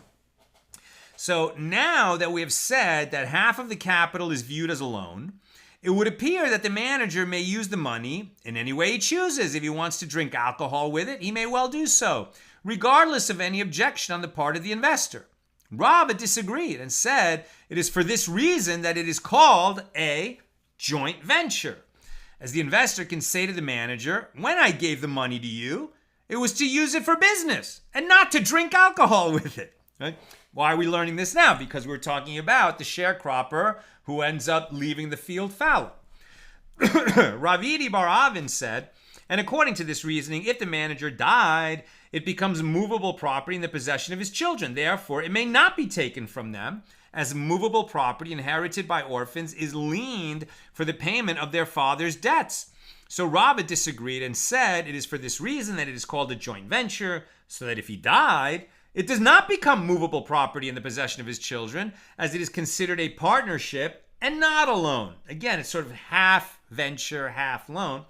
So now that we have said that half of the capital is viewed as a loan, it would appear that the manager may use the money in any way he chooses. If he wants to drink alcohol with it, he may well do so, regardless of any objection on the part of the investor. Rava disagreed and said it is for this reason that it is called a joint venture, as the investor can say to the manager, when I gave the money to you, it was to use it for business and not to drink alcohol with it. Right? Why are we learning this now? Because we're talking about the sharecropper who ends up leaving the field fallow. Ravidi Bar Avin said, and according to this reasoning, if the manager died, it becomes movable property in the possession of his children. Therefore, it may not be taken from them, as movable property inherited by orphans is liened for the payment of their father's debts. So Rava disagreed and said it is for this reason that it is called a joint venture, so that if he died, it does not become movable property in the possession of his children, as it is considered a partnership and not a loan. Again, it's sort of half venture, half loan.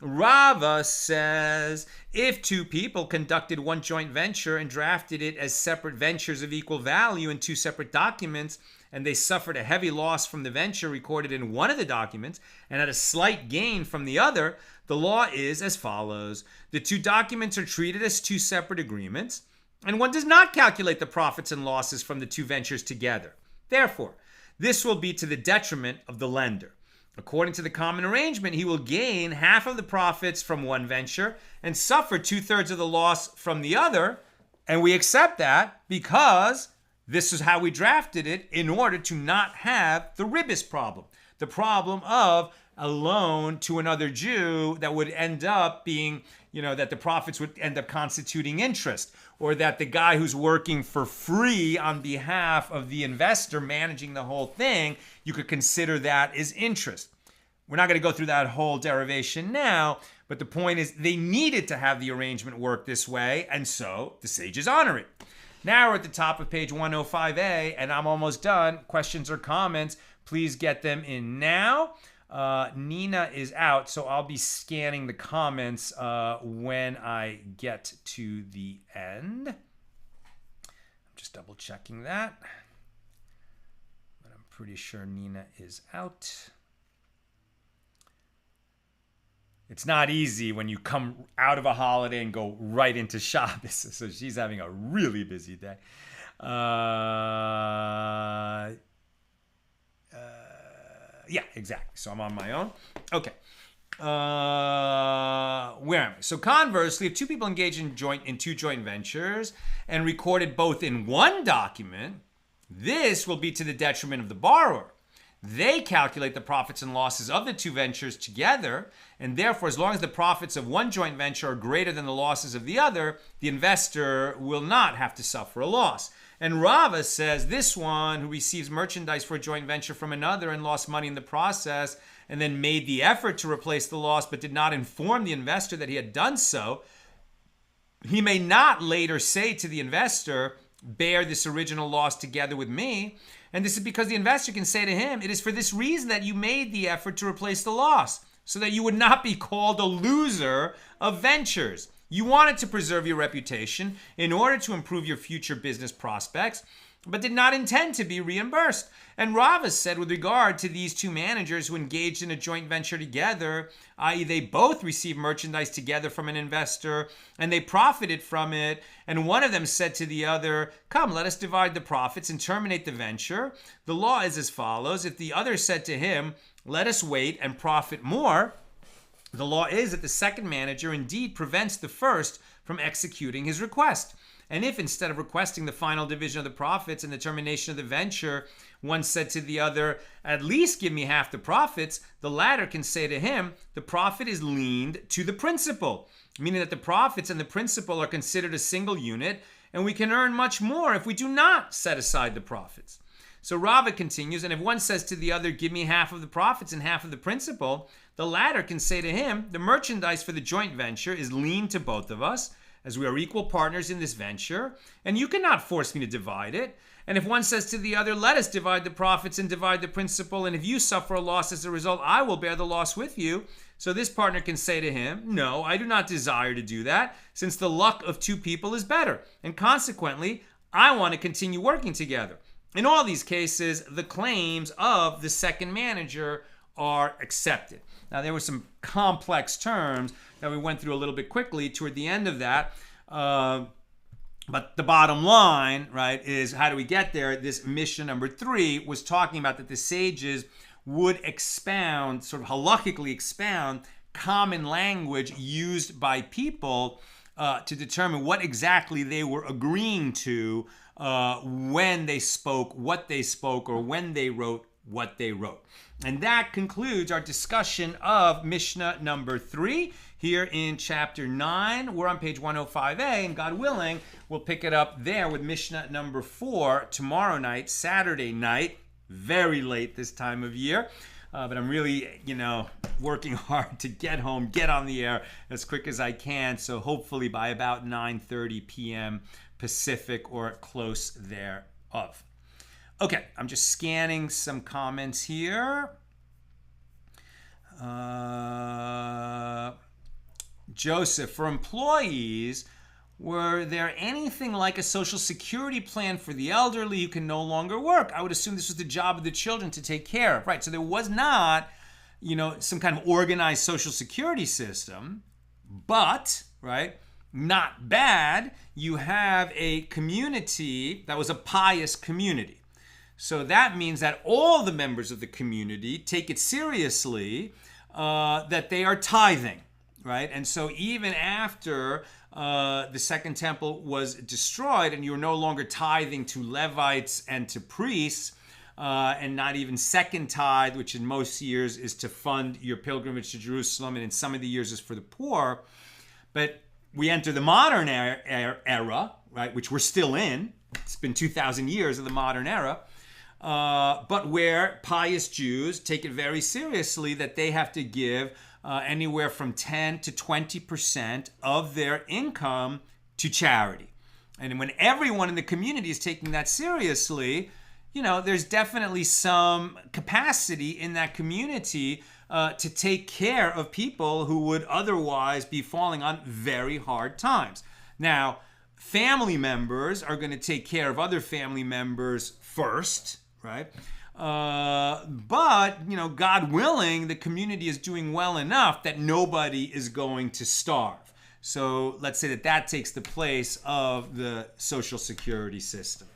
Rava says, if two people conducted one joint venture and drafted it as separate ventures of equal value in two separate documents, and they suffered a heavy loss from the venture recorded in one of the documents and had a slight gain from the other, the law is as follows. The two documents are treated as two separate agreements, and one does not calculate the profits and losses from the two ventures together. Therefore, this will be to the detriment of the lender. According to the common arrangement, he will gain half of the profits from one venture and suffer 2/3 of the loss from the other. And we accept that because this is how we drafted it in order to not have the ribis problem. The problem of a loan to another Jew that would end up being, that the profits would end up constituting interest, or that the guy who's working for free on behalf of the investor managing the whole thing, you could consider that as interest. We're not going to go through that whole derivation now, but the point is they needed to have the arrangement work this way, and so the sages honor it. Now we're at the top of page 105a, and I'm almost done. Questions or comments, please get them in now. Nina is out, so I'll be scanning the comments when I get to the end. I'm just double checking that. But I'm pretty sure Nina is out. It's not easy when you come out of a holiday and go right into Shabbos. So she's having a really busy day. Yeah, exactly. So I'm on my own. Okay. Where am I? So conversely, if two people engage in two joint ventures and recorded both in one document, this will be to the detriment of the borrower. They calculate the profits and losses of the two ventures together, and therefore, as long as the profits of one joint venture are greater than the losses of the other, the investor will not have to suffer a loss. And Rava says this one who receives merchandise for a joint venture from another and lost money in the process and then made the effort to replace the loss but did not inform the investor that he had done so, He may not later say to the investor, bear this original loss together with me. And this is because the investor can say to him, it is for this reason that you made the effort to replace the loss, so that you would not be called a loser of ventures. You wanted to preserve your reputation in order to improve your future business prospects, but did not intend to be reimbursed. And Rava said with regard to these two managers who engaged in a joint venture together, i.e. they both received merchandise together from an investor and they profited from it, and one of them said to the other, come, let us divide the profits and terminate the venture. The law is as follows. If the other said to him, let us wait and profit more, the law is that the second manager indeed prevents the first from executing his request. And if instead of requesting the final division of the profits and the termination of the venture, one said to the other, at least give me half the profits, the latter can say to him, the profit is leaned to the principal, meaning that the profits and the principal are considered a single unit, and we can earn much more if we do not set aside the profits. So Rava continues, and if one says to the other, give me half of the profits and half of the principal, the latter can say to him, the merchandise for the joint venture is leaned to both of us, as we are equal partners in this venture, and you cannot force me to divide it. And if one says to the other, let us divide the profits and divide the principal, and if you suffer a loss as a result, I will bear the loss with you. So this partner can say to him, no, I do not desire to do that, since the luck of two people is better, and consequently, I want to continue working together. In all these cases, the claims of the second manager are accepted. Now, there were some complex terms that we went through a little bit quickly toward the end of that. But the bottom line, right, is how do we get there? This Mishna number 3 was talking about that the sages would expound, sort of halachically expound, common language used by people to determine what exactly they were agreeing to when they spoke, what they spoke, or when they wrote what they wrote. And that concludes our discussion of Mishnah number 3 here in chapter 9. We're on page 105a, and God willing, we'll pick it up there with Mishnah number 4 tomorrow night, Saturday night, very late this time of year. But I'm really, working hard to get home, get on the air as quick as I can. So hopefully by about 9:30 p.m. Pacific or close thereof. Okay, I'm just scanning some comments here. Joseph, for employees, were there anything like a social security plan for the elderly who can no longer work? I would assume this was the job of the children to take care of. Right, so there was not, some kind of organized social security system, but, right, not bad. You have a community that was a pious community. So that means that all the members of the community take it seriously that they are tithing, right? And so even after the Second Temple was destroyed and you're no longer tithing to Levites and to priests, and not even second tithe, which in most years is to fund your pilgrimage to Jerusalem, and in some of the years is for the poor. But we enter the modern era, right, which we're still in. It's been 2,000 years of the modern era. But where pious Jews take it very seriously that they have to give anywhere from 10 to 20% of their income to charity. And when everyone in the community is taking that seriously, there's definitely some capacity in that community to take care of people who would otherwise be falling on very hard times. Now, family members are going to take care of other family members first, right? But, God willing, the community is doing well enough that nobody is going to starve. So let's say that takes the place of the social security system.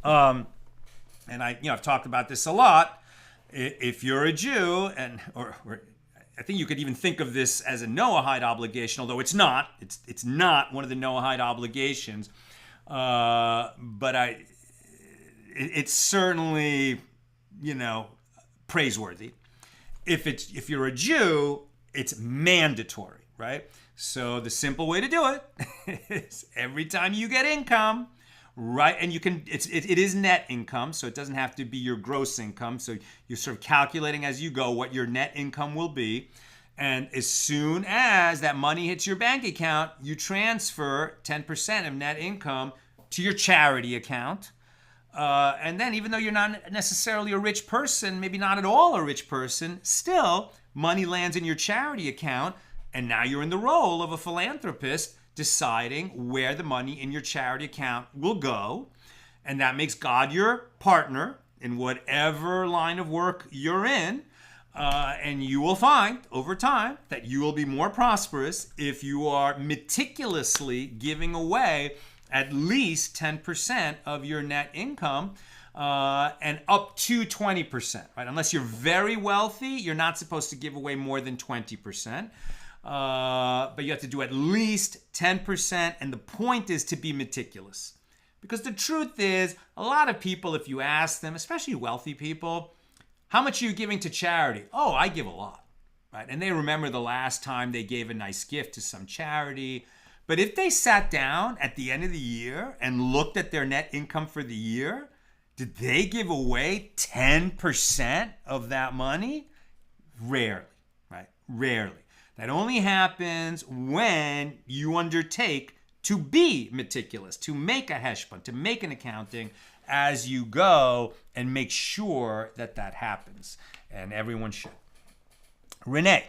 And I've talked about this a lot. If you're a Jew, or I think you could even think of this as a Noahide obligation, although it's not. It's not one of the Noahide obligations. But it's certainly, praiseworthy. If you're a Jew, it's mandatory, right? So the simple way to do it is every time you get income, right, and it is net income, so it doesn't have to be your gross income. So you're sort of calculating as you go what your net income will be. And as soon as that money hits your bank account, you transfer 10% of net income to your charity account. And then even though you're not necessarily a rich person, maybe not at all a rich person, still money lands in your charity account. And now you're in the role of a philanthropist deciding where the money in your charity account will go. And that makes God your partner in whatever line of work you're in. And you will find over time that you will be more prosperous if you are meticulously giving away at least 10% of your net income and up to 20%, right? Unless you're very wealthy, you're not supposed to give away more than 20%. But you have to do at least 10%. And the point is to be meticulous. Because the truth is, a lot of people, if you ask them, especially wealthy people, how much are you giving to charity? Oh, I give a lot, right? And they remember the last time they gave a nice gift to some charity. But if they sat down at the end of the year and looked at their net income for the year, did they give away 10% of that money? Rarely, right? Rarely. That only happens when you undertake to be meticulous, to make a heshbon, to make an accounting as you go and make sure that that happens. And everyone should. Renee,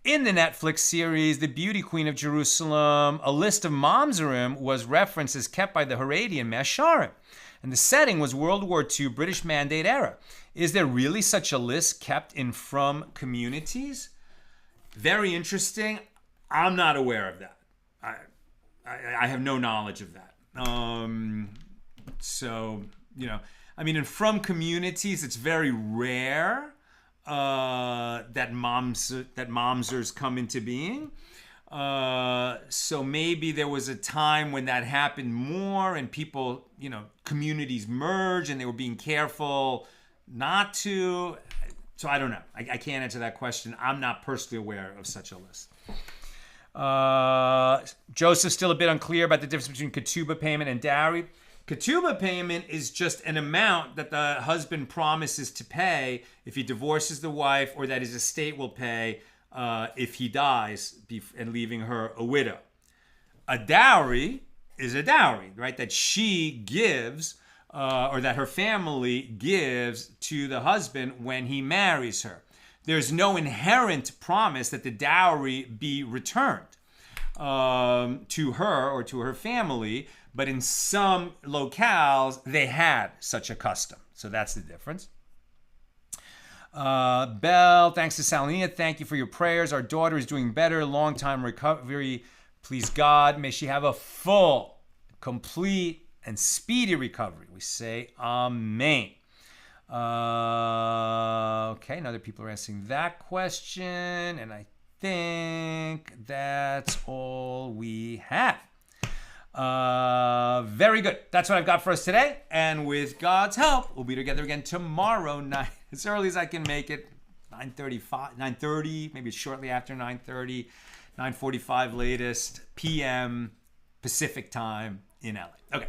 in the Netflix series, The Beauty Queen of Jerusalem, a list of mamzerim was referenced as kept by the Haredi in Mea Shearim. And the setting was World War II British Mandate era. Is there really such a list kept in from communities? Very interesting. I'm not aware of that. I have no knowledge of that. So, I mean, in from communities, it's very rare that mamzers come into being. So maybe there was a time when that happened more and people, communities merged and they were being careful not to. So I don't know. I can't answer that question. I'm not personally aware of such a list. Joseph's still a bit unclear about the difference between ketubah payment and dowry. Ketubah payment is just an amount that the husband promises to pay if he divorces the wife, or that his estate will pay if he dies and leaving her a widow. A dowry is a dowry, right? That she gives or that her family gives to the husband when he marries her. There's no inherent promise that the dowry be returned to her or to her family, but in some locales, they had such a custom. So that's the difference. Bell, thanks to Salina. Thank you for your prayers. Our daughter is doing better. Long time recovery. Please God, may she have a full, complete, and speedy recovery. We say amen. Okay, and other people are answering that question, and I think that's all we have. Very good. That's what I've got for us today, and with God's help, we'll be together again tomorrow night, as early as I can make it, 9:30, maybe shortly after 9:30, 9:45 latest p.m. Pacific time in LA. Okay.